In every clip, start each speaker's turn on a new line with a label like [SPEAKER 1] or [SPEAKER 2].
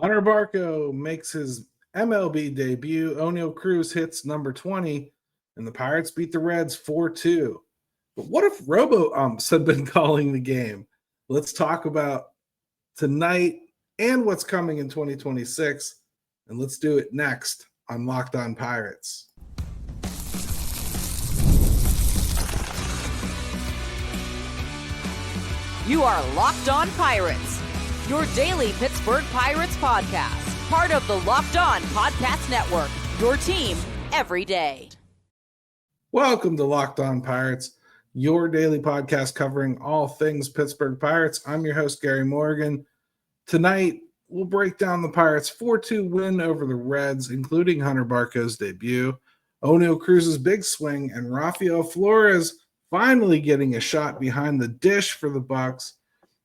[SPEAKER 1] Hunter Barco makes his MLB debut. Oneil Cruz hits number 20, and the Pirates beat the Reds 4-2. But what if Robo Umps had been calling the game? Let's talk about tonight and what's coming in 2026, and let's do it next on Locked On Pirates.
[SPEAKER 2] You are Locked On Pirates, your daily Pittsburgh Pirates podcast, part of the Locked On Podcast Network, your team every day.
[SPEAKER 1] Welcome to Locked On Pirates, your daily podcast covering all things Pittsburgh Pirates. I'm your host, Gary Morgan. Tonight, we'll break down the Pirates' 4-2 win over the Reds, including Hunter Barco's debut, Oneil Cruz's big swing, and Rafael Flores finally getting a shot behind the dish for the Bucks.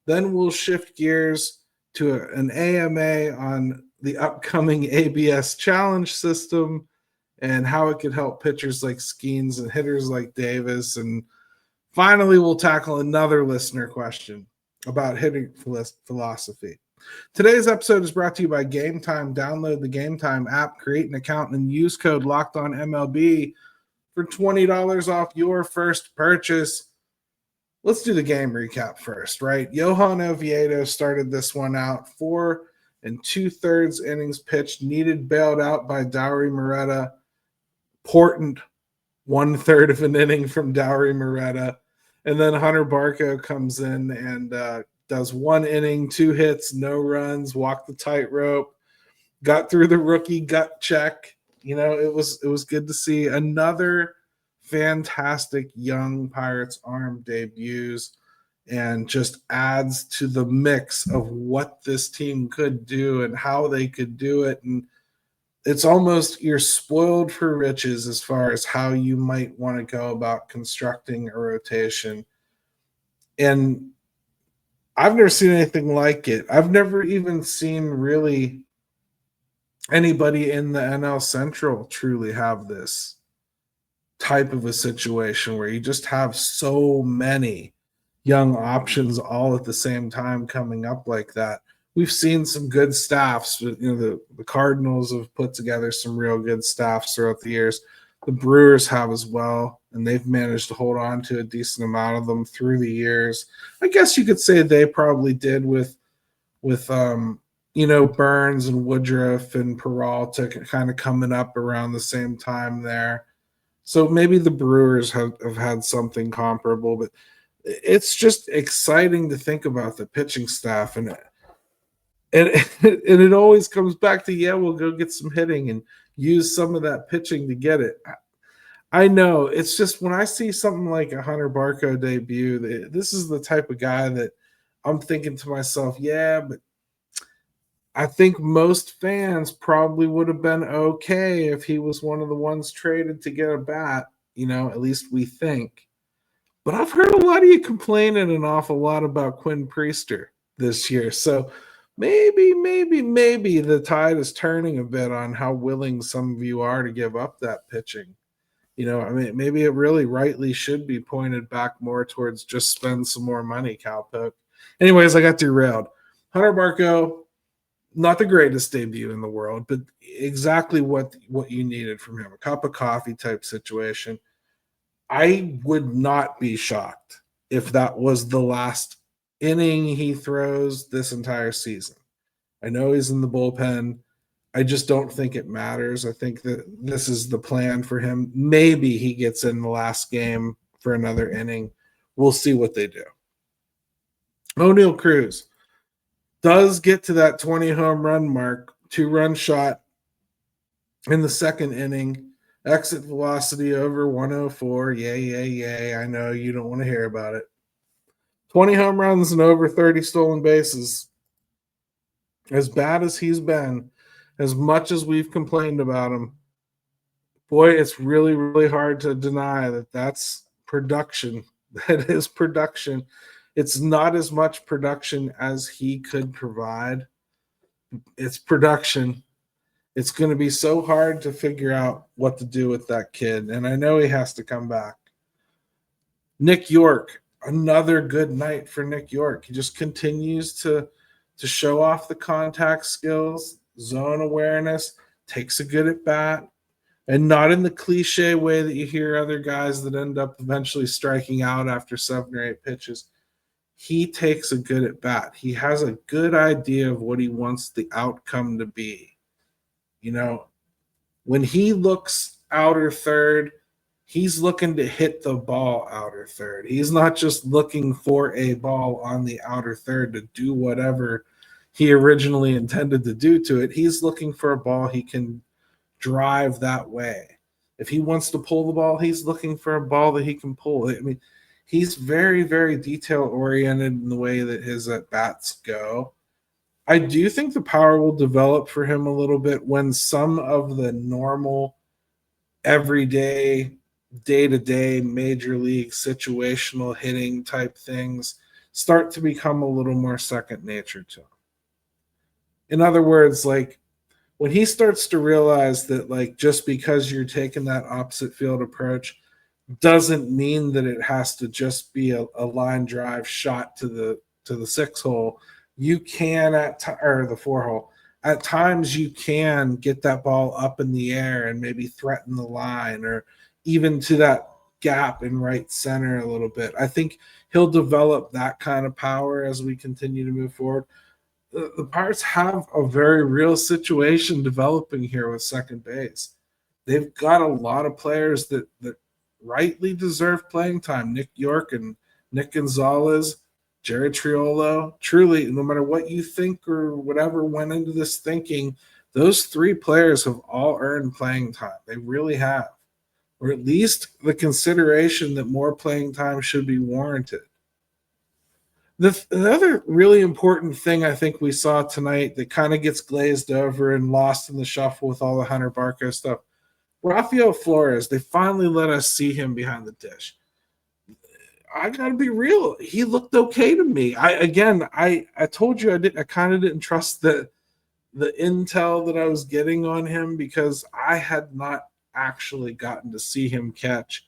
[SPEAKER 1] Then we'll shift gears to an AMA on the upcoming ABS challenge system and how it could help pitchers like Skeens and hitters like Davis. And finally, we'll tackle another listener question about hitting philosophy. Today's episode is brought to you by Gametime. Download the Gametime app, create an account, and use code LOCKEDONMLB for $20 off your first purchase. Let's do the game recap first, right? Johan Oviedo started this one out. 4 2/3 innings pitched, needed bailed out by Dauri Moreta. Important 1/3 of an inning from Dauri Moreta. And then Hunter Barco comes in and does 1 inning, 2 hits, no runs, walked the tightrope, got through the rookie gut check. You know, it was good to see another fantastic young Pirates arm debuts and just adds to the mix of what this team could do and how they could do it. And it's almost you're spoiled for riches as far as how you might want to go about constructing a rotation. And I've never seen anything like it. I've never even seen really anybody in the NL Central truly have this type of a situation where you just have so many young options all at the same time coming up like that. We've seen some good staffs. You know, the Cardinals have put together some real good staffs throughout the years. The Brewers have as well, and they've managed to hold on to a decent amount of them through the years. I guess you could say they probably did with Burns and Woodruff and Peralta kind of coming up around the same time there. So maybe the Brewers have had something comparable, but it's just exciting to think about the pitching staff. And it always comes back to, we'll go get some hitting and use some of that pitching to get it. I know it's just when I see something like a Hunter Barco debut, this is the type of guy that I'm thinking to myself, but I think most fans probably would have been okay if he was one of the ones traded to get a bat, at least we think. But I've heard a lot of you complaining an awful lot about Quinn Priester this year. So maybe the tide is turning a bit on how willing some of you are to give up that pitching. Maybe it really rightly should be pointed back more towards just spend some more money, Cowpoke. Anyways, I got derailed. Hunter Barco, not the greatest debut in the world, but exactly what you needed from him. A cup of coffee type situation. I would not be shocked if that was the last inning he throws this entire season. I know he's in the bullpen. I just don't think it matters. I think that this is the plan for him. Maybe he gets in the last game for another inning. We'll see what they do. Oneil Cruz does get to that 20 home run mark, 2-run shot in the second inning, exit velocity over 104. Yay. I know you don't want to hear about it. 20 home runs and over 30 stolen bases. As bad as he's been, as much as we've complained about him, boy, it's really, really hard to deny that that's production. That is production. It's not as much production as he could provide. It's production. It's going to be so hard to figure out what to do with that kid. And I know he has to come back. Nick York, another good night for Nick York. He just continues to to show off the contact skills, zone awareness, takes a good at bat, and not in the cliche way that you hear other guys that end up eventually striking out after 7 or 8 pitches. He takes a good at bat. He has a good idea of what he wants the outcome to be. You know, when he looks outer third, he's looking to hit the ball outer third. He's not just looking for a ball on the outer third to do whatever he originally intended to do to it. He's looking for a ball he can drive that way. If he wants to pull the ball, he's looking for a ball that he can pull. I mean, he's very, very detail-oriented in the way that his at-bats go. I do think the power will develop for him a little bit when some of the normal, everyday, day-to-day major league situational hitting type things start to become a little more second nature to him. In other words, like when he starts to realize that like just because you're taking that opposite field approach doesn't mean that it has to just be a line drive shot to the 6 hole. You can or the 4 hole. At times you can get that ball up in the air and maybe threaten the line or even to that gap in right center a little bit. I think he'll develop that kind of power as we continue to move forward. The Pirates have a very real situation developing here with second base. They've got a lot of players that rightly deserve playing time. Nick York and Nick Gonzalez, Jared Triolo. Truly, no matter what you think or whatever went into this thinking, those 3 players have all earned playing time. They really have. Or at least the consideration that more playing time should be warranted. The other really important thing I think we saw tonight that kind of gets glazed over and lost in the shuffle with all the Hunter Barco stuff, Rafael Flores, they finally let us see him behind the dish. I got to be real. He looked okay to me. I told you I kind of didn't trust the intel that I was getting on him because I had not actually gotten to see him catch,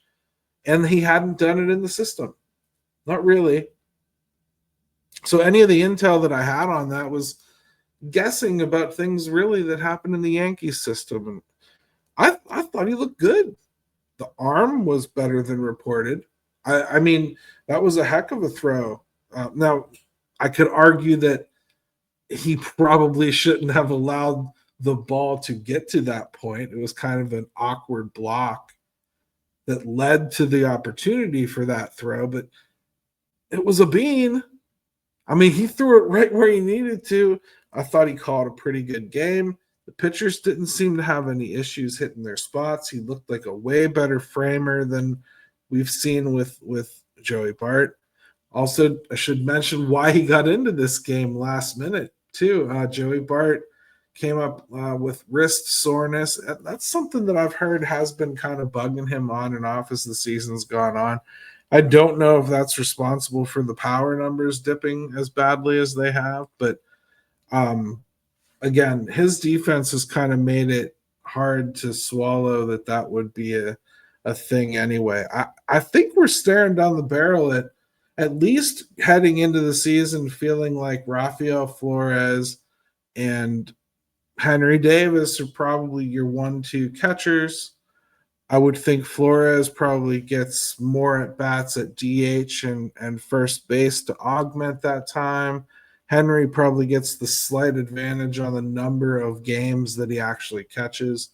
[SPEAKER 1] and he hadn't done it in the system. Not really. So any of the intel that I had on that was guessing about things really that happened in the Yankees system. And I thought he looked good. The arm was better than reported. I mean, that was a heck of a throw. Now, I could argue that he probably shouldn't have allowed the ball to get to that point. It was kind of an awkward block that led to the opportunity for that throw, but it was a bean. I mean, he threw it right where he needed to. I thought he called a pretty good game. The pitchers didn't seem to have any issues hitting their spots. He looked like a way better framer than we've seen with Joey Bart. Also, I should mention why he got into this game last minute, too. Joey Bart came up with wrist soreness. That's something that I've heard has been kind of bugging him on and off as the season's gone on. I don't know if that's responsible for the power numbers dipping as badly as they have, but again, his defense has kind of made it hard to swallow that would be a thing anyway. I think we're staring down the barrel at least heading into the season feeling like Rafael Flores and Henry Davis are probably your 1-2 catchers. I would think Flores probably gets more at-bats at DH and first base to augment that time. Henry probably gets the slight advantage on the number of games that he actually catches.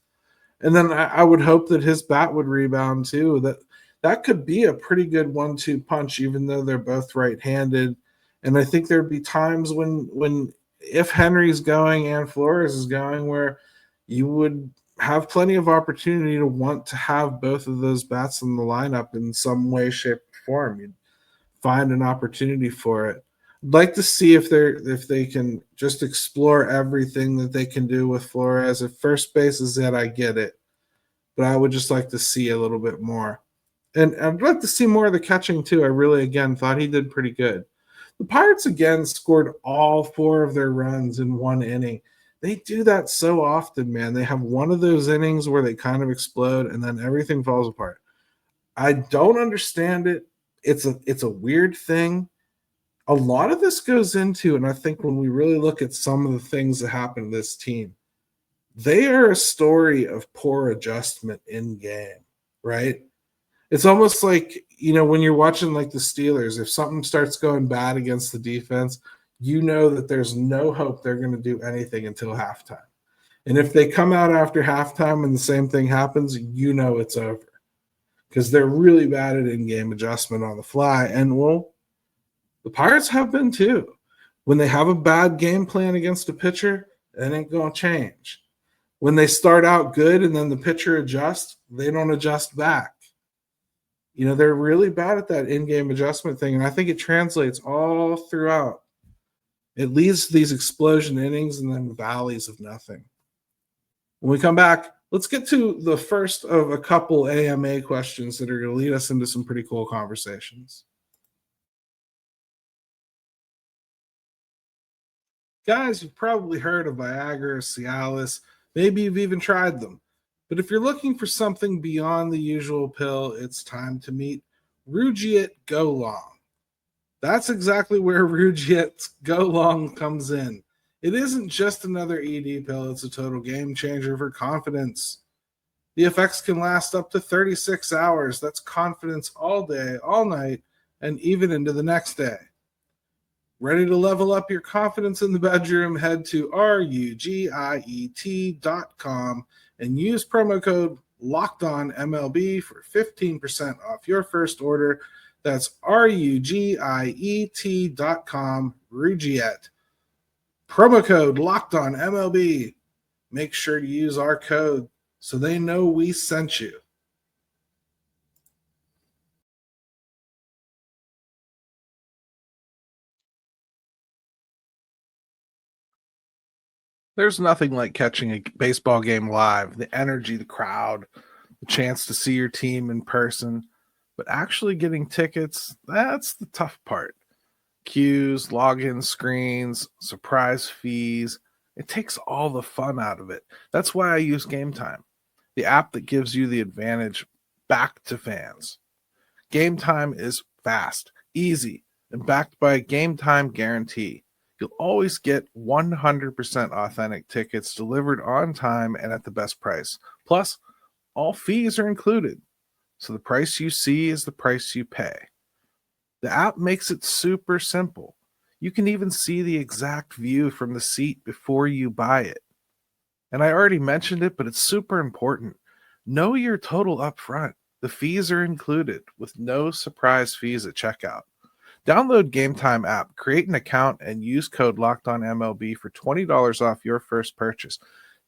[SPEAKER 1] And then I would hope that his bat would rebound too. That could be a pretty good 1-2 punch, even though they're both right-handed. And I think there'd be times when if Henry's going and Flores is going where you would have plenty of opportunity to want to have both of those bats in the lineup in some way, shape, or form. You'd find an opportunity for it. I'd like to see if they can just explore everything that they can do with Flores. If first base is it, I get it. But I would just like to see a little bit more. And I'd like to see more of the catching too. I really, again, thought he did pretty good. The Pirates, again, scored all 4 of their runs in one inning. They do that so often, man. They have one of those innings where they kind of explode and then everything falls apart. I don't understand it. It's a weird thing. a lot of this goes into, and I think when we really look at some of the things that happen to this team, they are a story of poor adjustment in game, right? It's almost like, when you're watching like the Steelers, if something starts going bad against the defense, you know that there's no hope they're going to do anything until halftime. And if they come out after halftime and the same thing happens, it's over because they're really bad at in-game adjustment on the fly. And, well, the Pirates have been too. When they have a bad game plan against a pitcher, it ain't going to change. When they start out good and then the pitcher adjusts, they don't adjust back. They're really bad at that in-game adjustment thing, and I think it translates all throughout. It leads to these explosion innings and then valleys of nothing. When we come back, let's get to the first of a couple AMA questions that are going to lead us into some pretty cool conversations. Guys, you've probably heard of Viagra or Cialis. Maybe you've even tried them. But if you're looking for something beyond the usual pill, it's time to meet Rugiet Go Long. That's exactly where Rugiet Go Long comes in. It isn't just another ED pill, it's a total game changer for confidence. The effects can last up to 36 hours. That's confidence all day, all night, and even into the next day. Ready to level up your confidence in the bedroom? Head to rugiet.com and use promo code LOCKEDONMLB for 15% off your first order. That's rugiet.com, Rugiet. Promo code LOCKEDONMLB. Make sure to use our code so they know we sent you. There's nothing like catching a baseball game live, the energy, the crowd, the chance to see your team in person. But actually getting tickets, that's the tough part. Queues, login screens, surprise fees. It takes all the fun out of it. That's why I use Gametime, the app that gives you the advantage back to fans. Gametime is fast, easy, and backed by a Gametime guarantee. You'll always get 100% authentic tickets delivered on time and at the best price. Plus, all fees are included. So the price you see is the price you pay. The app makes it super simple. You can even see the exact view from the seat before you buy it. And I already mentioned it, but it's super important. Know your total up front. The fees are included with no surprise fees at checkout. Download Gametime app, create an account, and use code LOCKEDONMLB for $20 off your first purchase.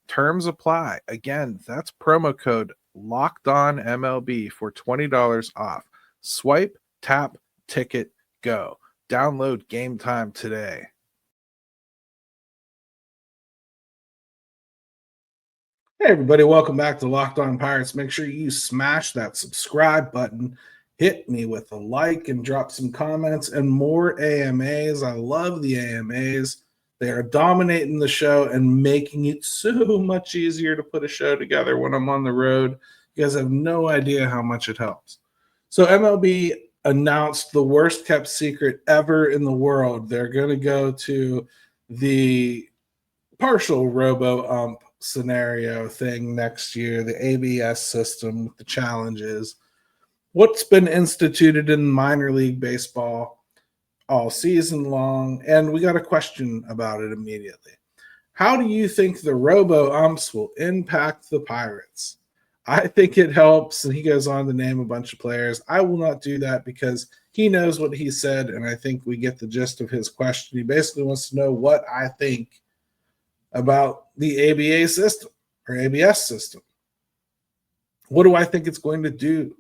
[SPEAKER 1] Terms apply. Again, that's promo code LOCKEDONMLB for $20 off. Swipe, tap, ticket, go. Download Gametime today. Hey everybody, welcome back to Locked On Pirates. Make sure you smash that subscribe button. Hit me with a like and drop some comments and more AMAs. I love the AMAs. They are dominating the show and making it so much easier to put a show together when I'm on the road. You guys have no idea how much it helps. So MLB announced the worst kept secret ever in the world. They're going to go to the partial Robo Ump scenario thing next year, the ABS system with the challenges. What's been instituted in minor league baseball all season long, and we got a question about it immediately. How do you think the Robo Umps will impact the Pirates? I think it helps, and he goes on to name a bunch of players. I will not do that because he knows what he said, and I think we get the gist of his question. He basically wants to know what I think about the ABA system or ABS system. What do I think it's going to do?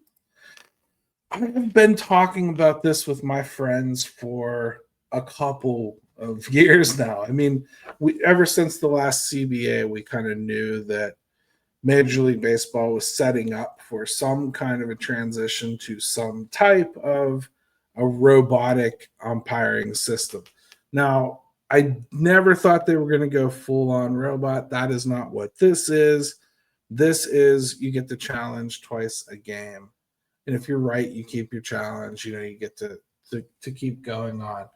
[SPEAKER 1] I've been talking about this with my friends for a couple of years now. I mean, ever since the last CBA, we kind of knew that Major League Baseball was setting up for some kind of a transition to some type of a robotic umpiring system. Now, I never thought they were going to go full-on robot. That is not what this is. This is you get the challenge twice a game. And if you're right, you keep your challenge. You get to keep going on.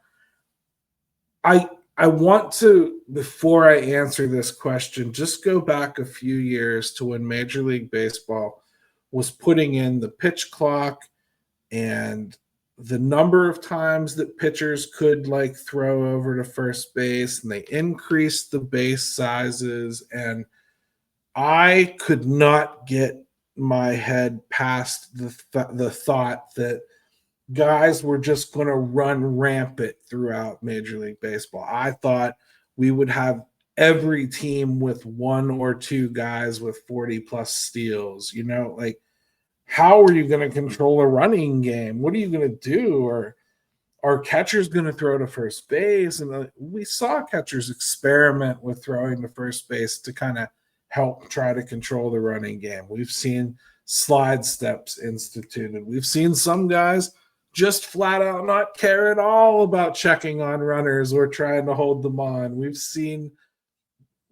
[SPEAKER 1] I want to, before I answer this question, just go back a few years to when Major League Baseball was putting in the pitch clock and the number of times that pitchers could like throw over to first base, and they increased the base sizes. And I could not get my head past the thought that guys were just going to run rampant throughout Major League Baseball. I thought we would have every team with one or two guys with 40 plus steals. Like, how are you going to control a running game? What are you going to do? Or are catchers going to throw to first base? And we saw catchers experiment with throwing to first base to kind of help try to control the running game. We've seen slide steps instituted. We've seen some guys just flat out not care at all about checking on runners or trying to hold them on. We've seen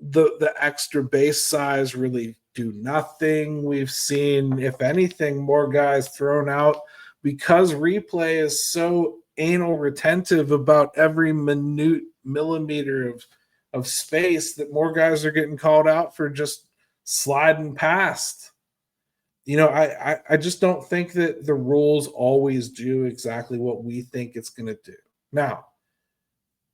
[SPEAKER 1] the extra base size really do nothing. We've seen, if anything, more guys thrown out because replay is so anal retentive about every minute millimeter of space that more guys are getting called out for just sliding past. I just don't think that the rules always do exactly what we think it's going to do. Now,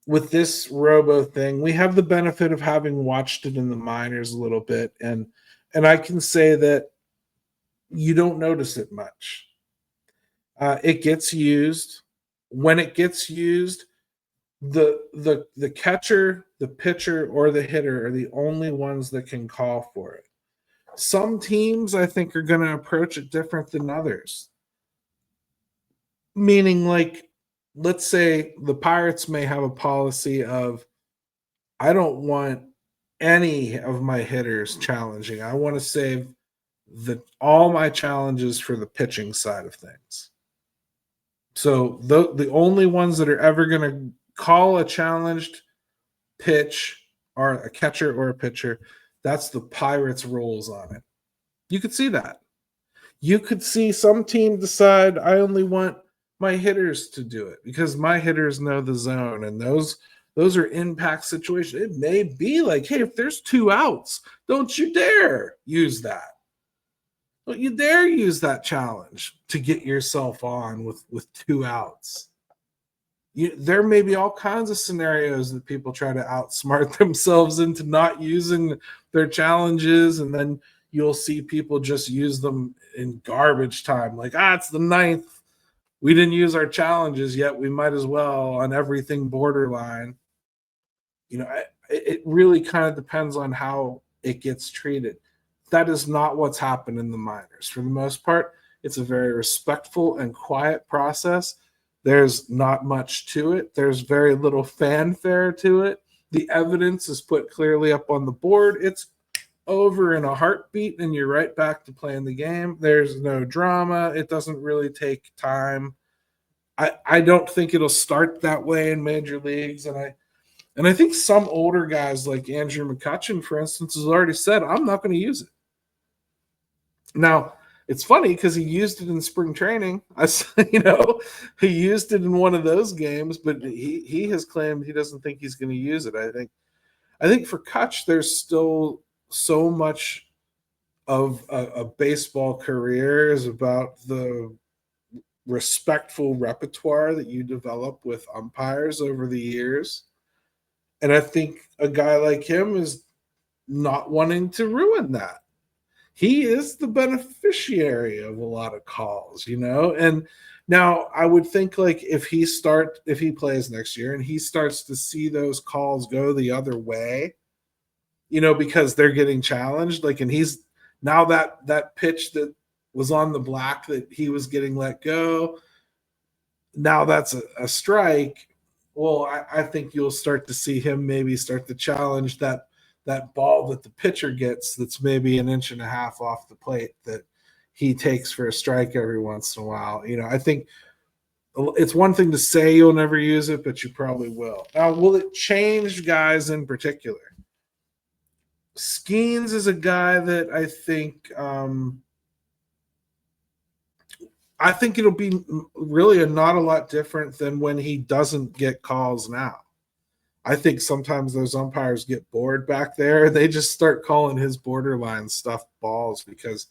[SPEAKER 1] with this Robo thing, we have the benefit of having watched it in the minors a little bit, and I can say that you don't notice it much. It gets used. When it gets used, the catcher, the pitcher, or the hitter are the only ones that can call for it. Some teams, I think, are going to approach it different than others. Meaning, like, let's say the Pirates may have a policy of, I don't want any of my hitters challenging. I want to save all my challenges for the pitching side of things. So the only ones that are ever going to call a challenged pitch are a catcher or a pitcher. That's the Pirates' rules on it. You could see that. You could see some team decide, I only want my hitters to do it because my hitters know the zone, and those are impact situations. It may be like, hey, if there's 2 outs, don't you dare use that. Don't you dare use that challenge to get yourself on with 2 outs. There may be all kinds of scenarios that people try to outsmart themselves into not using their challenges, and then you'll see people just use them in garbage time. Like, it's the 9th. We didn't use our challenges yet. We might as well on everything borderline. It really kind of depends on how it gets treated. That is not what's happened in the minors. For the most part, it's a very respectful and quiet process. There's not much to it. There's very little fanfare to it. The evidence is put clearly up on the board. It's over in a heartbeat, and you're right back to playing the game. There's no drama. It doesn't really take time. I don't think it'll start that way in major leagues, and I think some older guys like Andrew McCutchen, for instance, has already said, I'm not going to use it. Now, it's funny because he used it in spring training. He used it in one of those games, but he has claimed he doesn't think he's going to use it. I think for Kutch, there's still so much of a baseball career is about the respectful repertoire that you develop with umpires over the years. And I think a guy like him is not wanting to ruin that. He is the beneficiary of a lot of calls, and now I would think like if he plays next year and he starts to see those calls go the other way, because they're getting challenged, like, and he's now that pitch that was on the block that he was getting let go, now that's a strike. Well, I think you'll start to see him maybe start to challenge that ball that the pitcher gets that's maybe 1.5 inches off the plate that he takes for a strike every once in a while. I think it's one thing to say you'll never use it, but you probably will. Now, will it change guys in particular? Skeens is a guy that I think it'll be really not a lot different than when he doesn't get calls now. I think sometimes those umpires get bored back there. They just start calling his borderline stuff balls because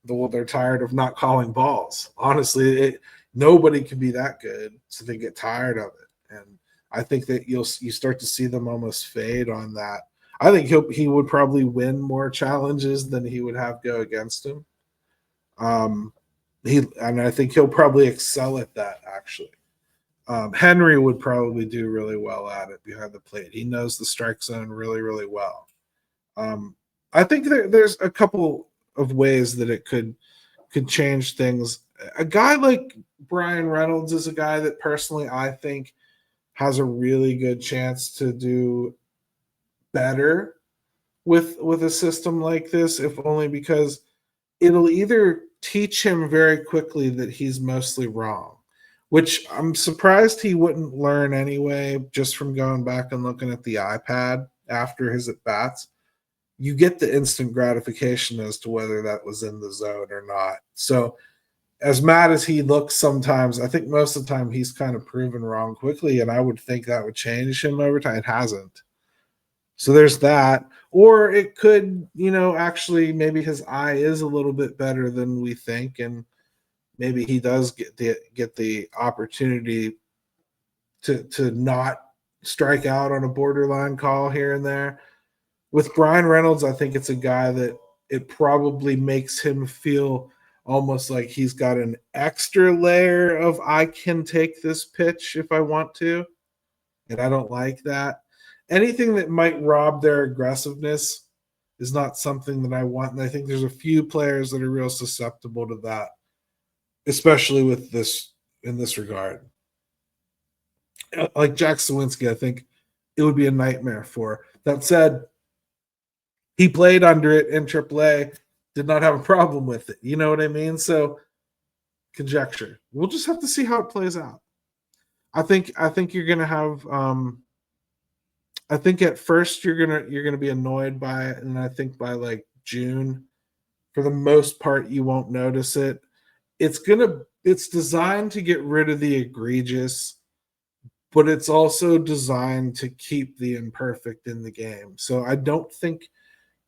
[SPEAKER 1] they're tired of not calling balls. Honestly, nobody can be that good, so they get tired of it. And I think that you start to see them almost fade on that. I think he would probably win more challenges than he would have go against him. I think he'll probably excel at that actually. Henry would probably do really well at it behind the plate. He knows the strike zone really, really well. I think there's a couple of ways that it could change things. A guy like Brian Reynolds is a guy that personally I think has a really good chance to do better with a system like this, if only because it'll either teach him very quickly that he's mostly wrong, which I'm surprised he wouldn't learn anyway, just from going back and looking at the iPad after his at-bats. You get the instant gratification as to whether that was in the zone or not. So as mad as he looks sometimes, I think most of the time he's kind of proven wrong quickly, and I would think that would change him over time. It hasn't. So there's that. Or it could, actually maybe his eye is a little bit better than we think, and maybe he does get the opportunity to not strike out on a borderline call here and there. With Brian Reynolds, I think it's a guy that it probably makes him feel almost like he's got an extra layer of I can take this pitch if I want to, and I don't like that. Anything that might rob their aggressiveness is not something that I want, and I think there's a few players that are real susceptible to that, especially with this in this regard. Like Jack Sawinski, I think it would be a nightmare for. That said, he played under it in AAA, did not have a problem with it. You know what I mean? So conjecture. We'll just have to see how it plays out. I think you're gonna have I think at first you're gonna be annoyed by it, and I think by like June, for the most part, you won't notice it. It's designed to get rid of the egregious, but it's also designed to keep the imperfect in the game. So I don't think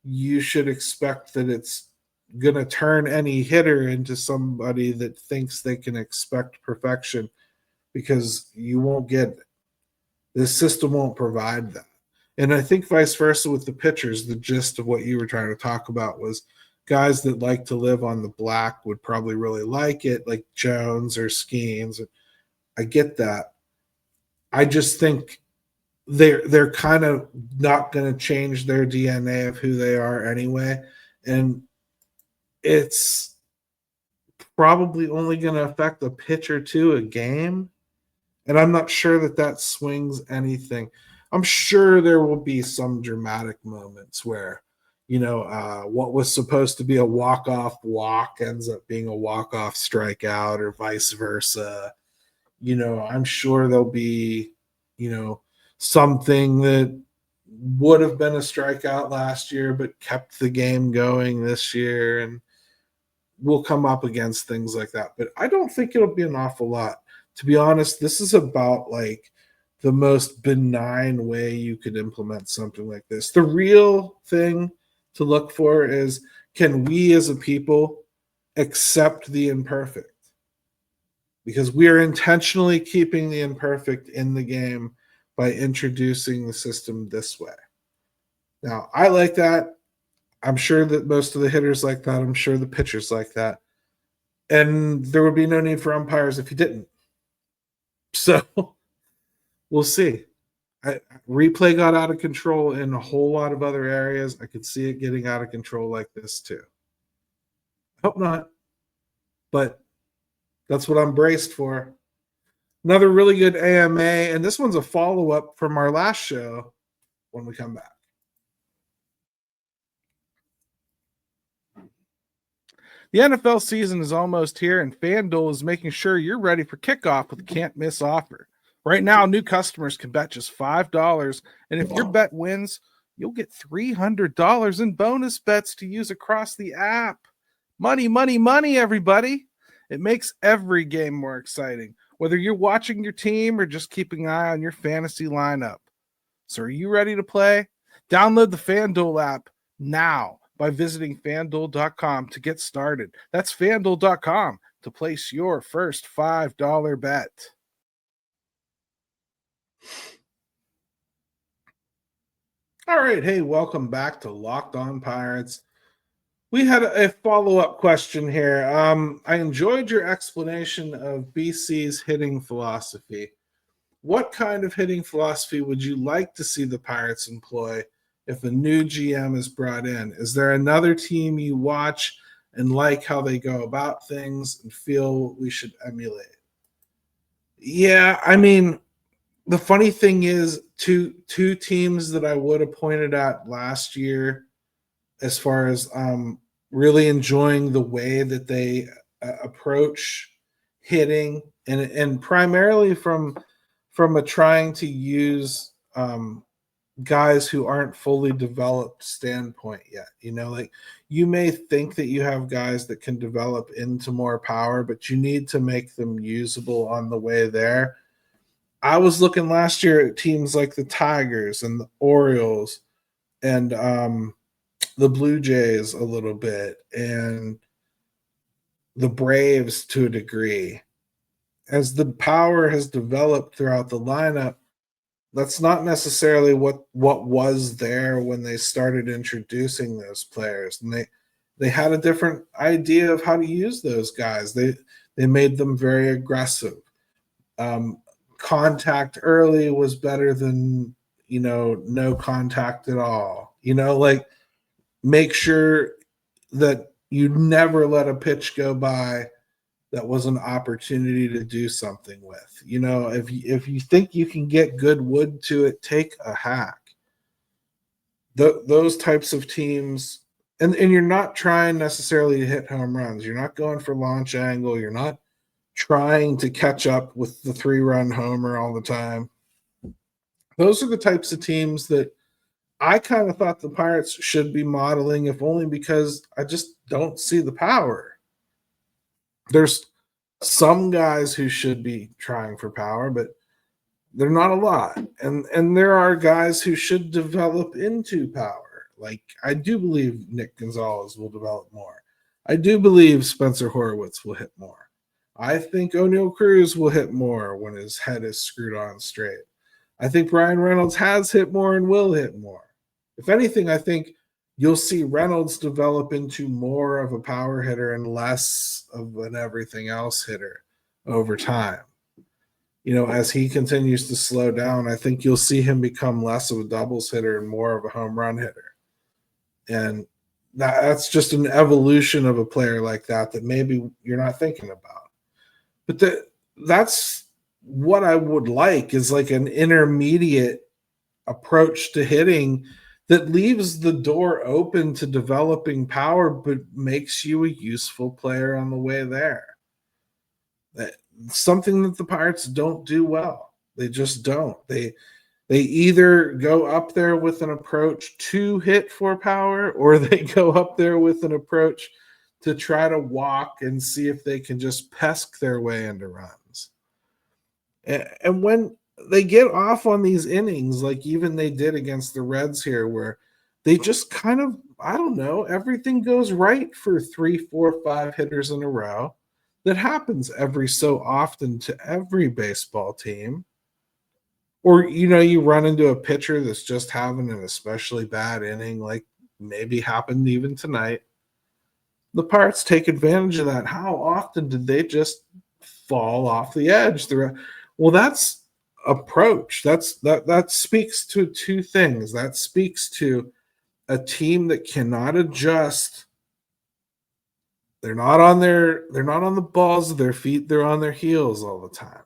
[SPEAKER 1] you should expect that it's going to turn any hitter into somebody that thinks they can expect perfection, because you won't get it. This system won't provide that. And I think vice versa with the pitchers. The gist of what you were trying to talk about was guys that like to live on the black would probably really like it, like Jones or Skeens. I get that. I just think they're kind of not going to change their DNA of who they are anyway. And it's probably only going to affect a pitch or two a game. And I'm not sure that swings anything. I'm sure there will be some dramatic moments where, what was supposed to be a walk-off walk ends up being a walk-off strikeout, or vice versa. I'm sure there'll be, something that would have been a strikeout last year but kept the game going this year, and we'll come up against things like that. But I don't think it'll be an awful lot. To be honest, this is about like the most benign way you could implement something like this. The real thing to look for is, can we as a people accept the imperfect? Because we are intentionally keeping the imperfect in the game by introducing the system this way. Now, I like that. I'm sure that most of the hitters like that. I'm sure the pitchers like that. And there would be no need for umpires if you didn't. So we'll see. Replay got out of control in a whole lot of other areas. I could see it getting out of control like this too. Hope not. But that's what I'm braced for. Another really good AMA, and this one's a follow-up from our last show when we come back. The NFL season is almost here, and FanDuel is making sure you're ready for kickoff with a can't-miss offer. Right now, new customers can bet just $5, and if your bet wins, you'll get $300 in bonus bets to use across the app. Money, money, money, everybody. It makes every game more exciting, whether you're watching your team or just keeping an eye on your fantasy lineup. So are you ready to play? Download the FanDuel app now by visiting FanDuel.com to get started. That's FanDuel.com to place your first $5 bet. All right. Hey, welcome back to Locked On Pirates. We had a follow-up question here. I enjoyed your explanation of BC's hitting philosophy. What kind of hitting philosophy would you like to see the Pirates employ if a new GM is brought in? Is there another team you watch and like how they go about things and feel we should emulate? Yeah, I mean, the funny thing is, two teams that I would have pointed at last year, as far as really enjoying the way that they approach hitting, and primarily from a trying to use guys who aren't fully developed standpoint yet. You know, like you may think that you have guys that can develop into more power, but you need to make them usable on the way there. I was looking last year at teams like the Tigers and the Orioles and the Blue Jays a little bit and the Braves to a degree. As the power has developed throughout the lineup, that's not necessarily what was there when they started introducing those players. And they had a different idea of how to use those guys. They made them very aggressive. Contact early was better than, no contact at all. Like make sure that you never let a pitch go by that was an opportunity to do something with. If you think you can get good wood to it, take a hack. Those types of teams, and you're not trying necessarily to hit home runs. You're not going for launch angle. You're not trying to catch up with the 3-run homer all the time. Those are the types of teams that I kind of thought the Pirates should be modeling, if only because I just don't see the power. There's some guys who should be trying for power, but they're not a lot. And there are guys who should develop into power. Like, I do believe Nick Gonzalez will develop more. I do believe Spencer Horwitz will hit more. I think Oneil Cruz will hit more when his head is screwed on straight. I think Brian Reynolds has hit more and will hit more. If anything, I think you'll see Reynolds develop into more of a power hitter and less of an everything else hitter over time. As he continues to slow down, I think you'll see him become less of a doubles hitter and more of a home run hitter. And that's just an evolution of a player like that maybe you're not thinking about. But that's what I would like, is like an intermediate approach to hitting that leaves the door open to developing power, but makes you a useful player on the way there. Something that the Pirates don't do well. They just don't. They either go up there with an approach to hit for power, or they go up there with an approach to try to walk and see if they can just pesk their way into runs. And when they get off on these innings, like even they did against the Reds here, where they just kind of, I don't know, everything goes right for 3, 4, 5 hitters in a row. That happens every so often to every baseball team. Or, you run into a pitcher that's just having an especially bad inning, like maybe happened even tonight. The Pirates take advantage of that. How often did they just fall off the edge? Well, that's approach. That speaks to two things. That speaks to a team that cannot adjust. They're not on the balls of their feet. They're on their heels all the time.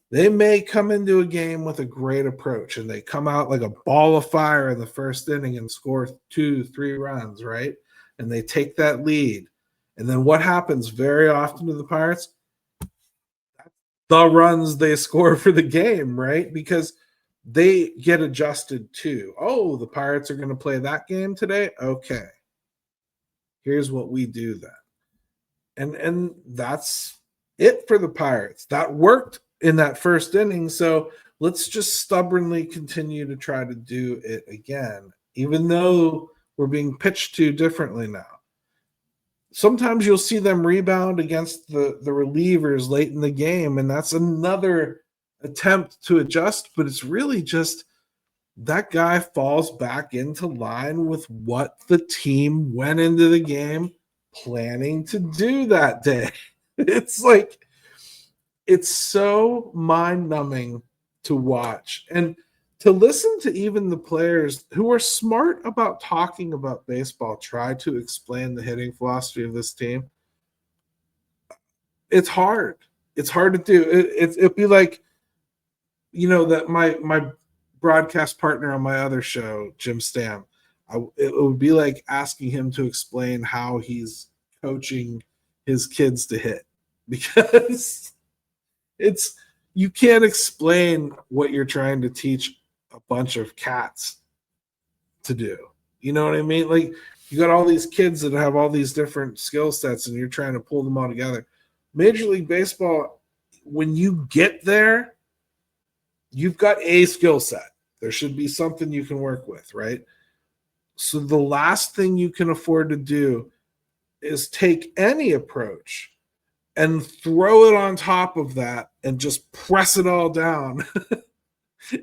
[SPEAKER 1] They may come into a game with a great approach and they come out like a ball of fire in the first inning and score 2, 3 runs, right? And they take that lead. And then what happens very often to the Pirates? The runs they score for the game, right? Because they get adjusted to, oh, the Pirates are going to play that game today? Okay. Here's what we do then. And that's it for the Pirates. That worked in that first inning. So let's just stubbornly continue to try to do it again, even though we're being pitched to differently now. Sometimes you'll see them rebound against the relievers late in the game, and that's another attempt to adjust, but it's really just that guy falls back into line with what the team went into the game planning to do that day. It's like, it's so mind-numbing to watch and to listen to even the players who are smart about talking about baseball try to explain the hitting philosophy of this team. It's hard. It's hard to do. It'd be like, that my broadcast partner on my other show, Jim Stam, it would be like asking him to explain how he's coaching his kids to hit, because you can't explain what you're trying to teach a bunch of cats to do. You know what I mean? Like, you got all these kids that have all these different skill sets and you're trying to pull them all together. Major League Baseball, when you get there, you've got a skill set. There should be something you can work with, right? So the last thing you can afford to do is take any approach and throw it on top of that and just press it all down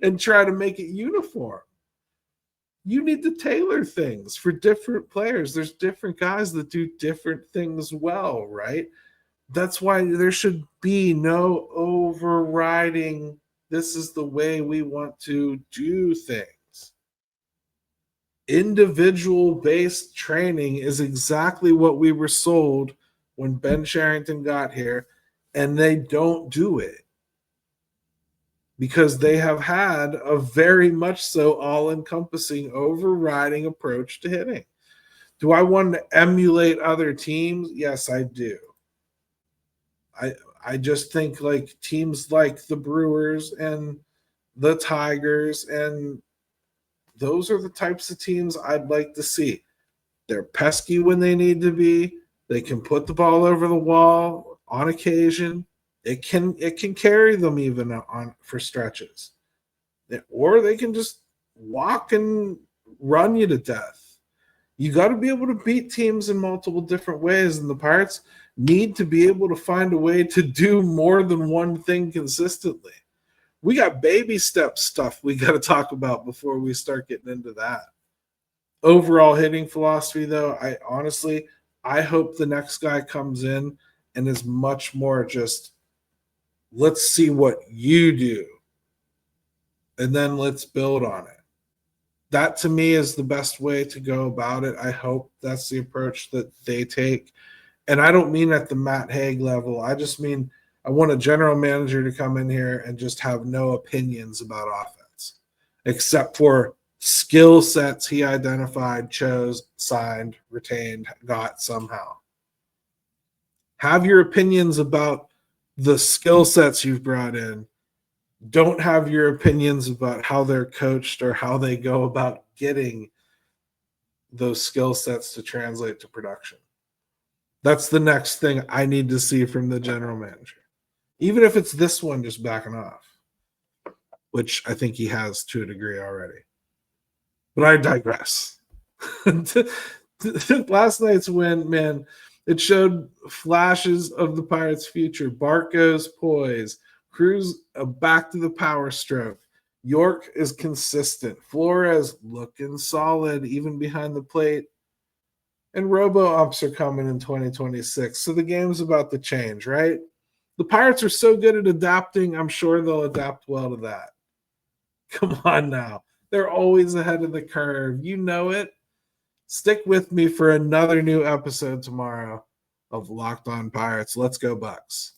[SPEAKER 1] and try to make it uniform. You need to tailor things for different players. There's different guys that do different things well, right? That's why there should be no overriding, this is the way we want to do things. Individual-based training is exactly what we were sold when Ben Cherington got here, and they don't do it because they have had a very much so all-encompassing, overriding approach to hitting. Do I want to emulate other teams? Yes, I do. I just think like teams like the Brewers and the Tigers, and those are the types of teams I'd like to see. They're pesky when they need to be. They can put the ball over the wall on occasion. It can carry them even on for stretches. Or they can just walk and run you to death. You got to be able to beat teams in multiple different ways, and the Pirates need to be able to find a way to do more than one thing consistently. We got baby step stuff we got to talk about before we start getting into that. Overall hitting philosophy, though, I hope the next guy comes in and is much more just, let's see what you do, and then let's build on it. That, to me, is the best way to go about it. I hope that's the approach that they take. And I don't mean at the Matt Haig level. I just mean I want a general manager to come in here and just have no opinions about offense, except for skill sets he identified, chose, signed, retained, got somehow. Have your opinions about the skill sets you've brought in. Don't have your opinions about how they're coached or how they go about getting those skill sets to translate to production. That's the next thing I need to see from the general manager. Even if it's this one just backing off, which I think he has to a degree already. But I digress. Last night's win, man, it showed flashes of the Pirates' future. Barco's poise. Cruz back to the power stroke. York is consistent. Flores looking solid even behind the plate. And Robo Umps are coming in 2026. So the game's about to change, right? The Pirates are so good at adapting, I'm sure they'll adapt well to that. Come on now. They're always ahead of the curve. You know it. Stick with me for another new episode tomorrow of Locked On Pirates. Let's go, Bucks.